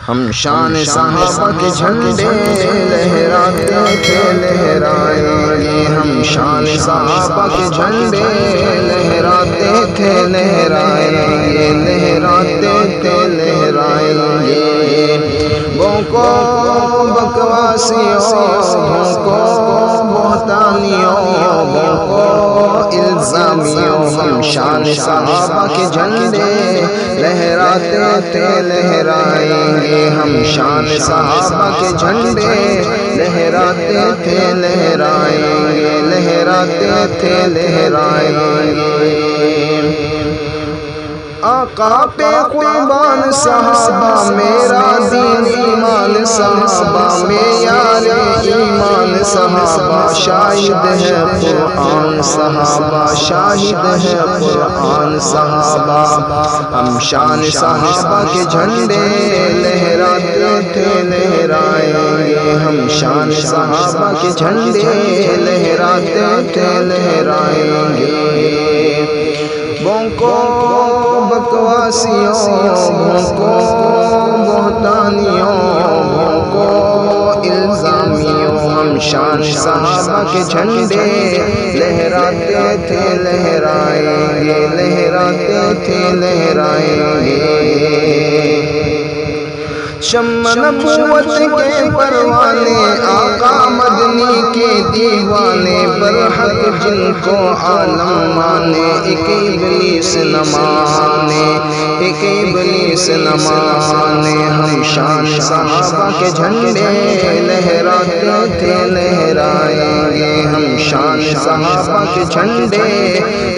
ہم شان صحابہ کے جھنڈے لہراتے تھے لہرائیں گے، ہم شان صحابہ کے جھنڈے لہراتے تھے لہرائیں گے، لہراتے تھے لہرائیں گے۔ بھوکو بکواسیوں، بھوکو بہتانیوں، بھوکو الزامیوں، ہم شان صحابہ کے جھنڈے لہراتے تھے لہرائیں گے، ہم شان صحابہ کے جھنڈے لہراتے تھے لہرائیں گے، لہراتے تھے لہرائیں گے۔ آقا پہ قربان صحابہ، میرا دین ایمان صحابہ، معیار ایمان صحابہ، شاہد ہے قرآن صحابہ، شاہد ہے قرآن صحابہ۔ ہم شان صحابہ کے جھنڈے لہراتے تھے لہرائیں گے، ہم شان صحابہ کے جھنڈے لہراتے تھے لہرائیں گے۔ بھوکو بکواسیوں، بھوکو بہتانیوں، بھوکو الزامیوں، ہم شان صحابہ کے جھنڈے لہراتے تھے لہرائیں گے، لہراتے تھے لہرائیں گے۔ شمع نبوت کے پروانے، آقا مدنی کے دیوانے، برحق جن کو عالم مانے، ایک ابلیس نہ مانے، ایک ابلیس نہ مانے۔ ہم شان صحابہ کے جھنڈے لہراتے تھے لہرائیں گے، ہم شان صحابہ کے جھنڈے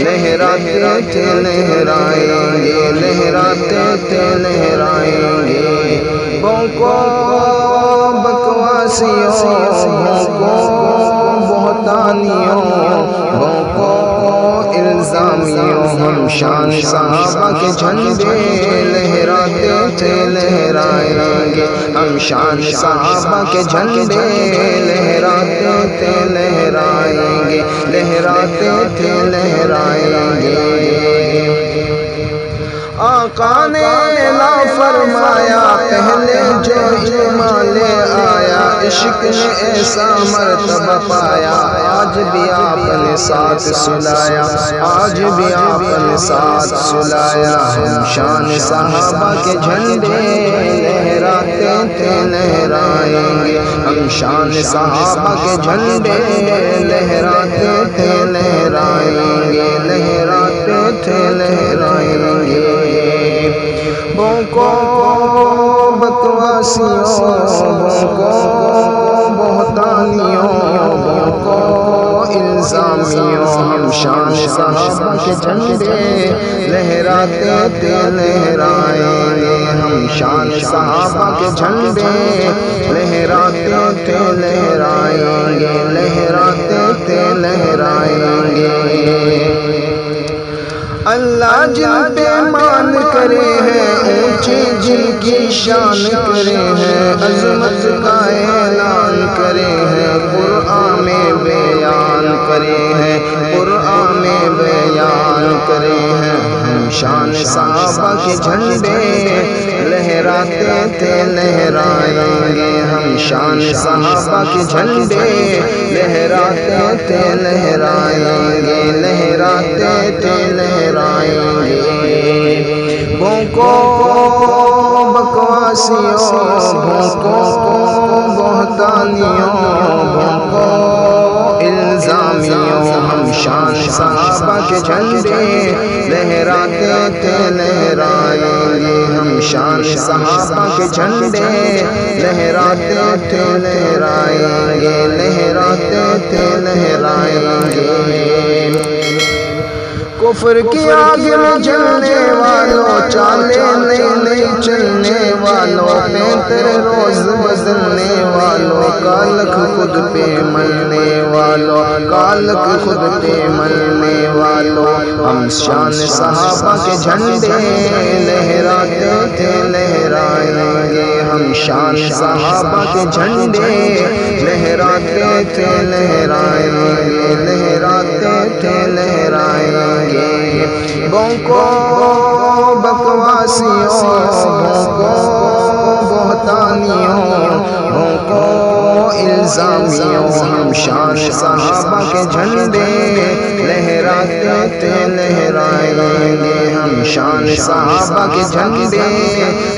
لہراتے تھے لہرائیں گے، لہراتے تھے لہرائیں گے۔ بھوکو بکواسیوں، بھوکو بہتانیوں، بھوکو الزامیوں، ہم شان صحابہ کے جھنڈے لہراتے تھے لہرائیں گے، ہم شان صحابہ کے جھنڈے لہراتے تھے لہرائیں گے، لہراتے تھے لہرائیں گے۔ آقا نے لا فرمایا پہلے جو ایمان لے آیا، عشق نے ایسا مرتبہ پایا، آج بھی آپ نے ساتھ سلایا، آج بھی آپ نے ساتھ سلایا۔ ہم شان صحابہ کے جھنڈے لہراتے تھے لہرائیں گے، ہم شان صحابہ کے جھنڈے لہراتے تھے لہرائیں گے، لہراتے تھے لہرائیں گے۔ بھوکو بکواسیوں، بھوکو بہتانیوں، بھوکو الزامیوں، ہم شان صحابہ کے جھنڈے لہراتے تھے لہرائیں گے، ہم شان صحابہ کے جھنڈے لہراتے تھے لہرائیں گے، لہراتے تھے لہرائیں گے۔ اللہ جن پہ مان کرے ہیں، اونچی جن کی شان کرے ہیں، عظمت کا اعلان کرے ہیں، قرآن میں بیان کرے ہیں، قرآن میں بیان کرے ہیں۔ ہم شان صحابہ کے جھنڈے لہراتے تھے لہرائیں گے، ہم شان صحابہ کے جھنڈے لہراتے تھے لہرائیں گے، لہراتے تھے لہرائیں گے۔ بھوکو بکواسیوں، بھوکو بہتانیوں، بھوکو الزامیوں، ہم شان صحابہ کے جھنڈے لہراتے تھے لہرائیں گے، ہم شان صحابہ کے جھنڈے لہراتے تھے لہرائیں گے، لہراتے تھے لہرائیں گے۔ کفر کی آگ میں جلنے والوں، چالیں نئی نئی چلنے والوں، بہتر روز بدلنے والوں، کالک خود پہ ملنے والوں، کالک خود پہ ملنے والوں، ہم شان صحابہ کے جھنڈے لہراتے تھے لہرائیں گے، ہم شان صحابہ کے جھنڈے لہراتے تھے لہرائیں گے، لہراتے تھے لہرائیں گے۔ بھوکو بکواسیوں، بھوکو الزامیوں ہم شان صحابہ کے جھنڈے لہراتے تھے لہرائیں گے ہم شان صحابہ کے جھنڈے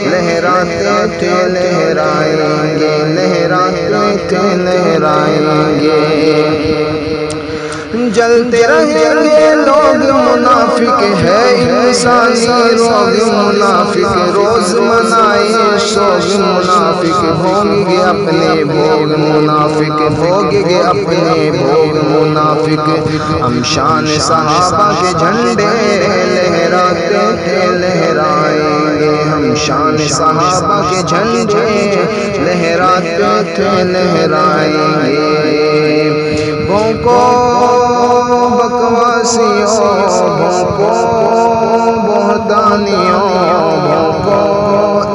لہراتے تھے لہرائیں گے لہراتے تھے لہرائیں گے جلتے رہیں گے لوگ منافق ہے انسانی روگ منافق روز منائے سوگ منافق بھوگ گے اپنے بھوگ منافق بھوگ گے اپنے بھوگ منافق ہم شان صحابہ کے جھنڈے لہراتے تھے لہرائیں گے ہم شان صحابہ کے جھنڈے لہراتے تھے لہرائیں گے بھونکو بکواسیوں بھونکو بہتانیوں بھونکو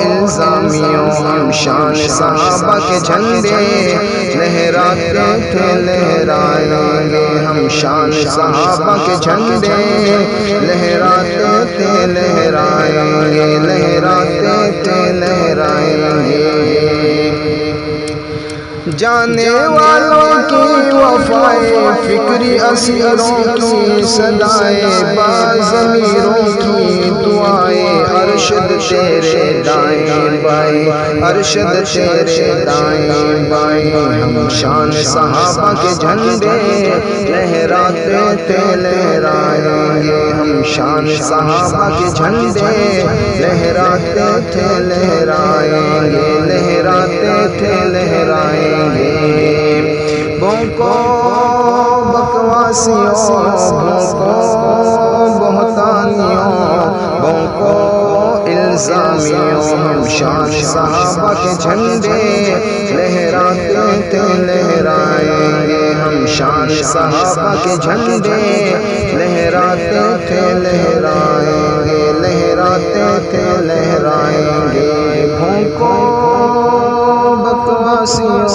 الزامیوں ہم شان صحابہ کے جھنڈے لہراتے تھے لہرائیں گے ہم شان صحابہ کے جھنڈے لہراتے تھے لہرائیں گے لہراتے تھے لہرائیں گے جانے والوں کی وفائے فکری اسیروں کی صدائیں باضمیروں کی دعائیں ارشد تیرے دائیں بائیں ارشد تیرے دائیں بائیں ہم شان صحابہ کے جھنڈے لہراتے تھے لہرائیں گے ہم شان صحابہ کے جھنڈے لہراتے تھے لہرائیں گے لہراتے تھے لہرائیں بھونکو بکواسیوں بھونکو بہتانیوں بھونکو الزامیوں ہم شان صحابہ کے جھنڈے لہراتے تھے لہرائیں گے ہم شان صحابہ کے جھنڈے لہراتے تھے لہرائیں گے لہراتے تھے لہرائیں گے بھونکو بکواسیوں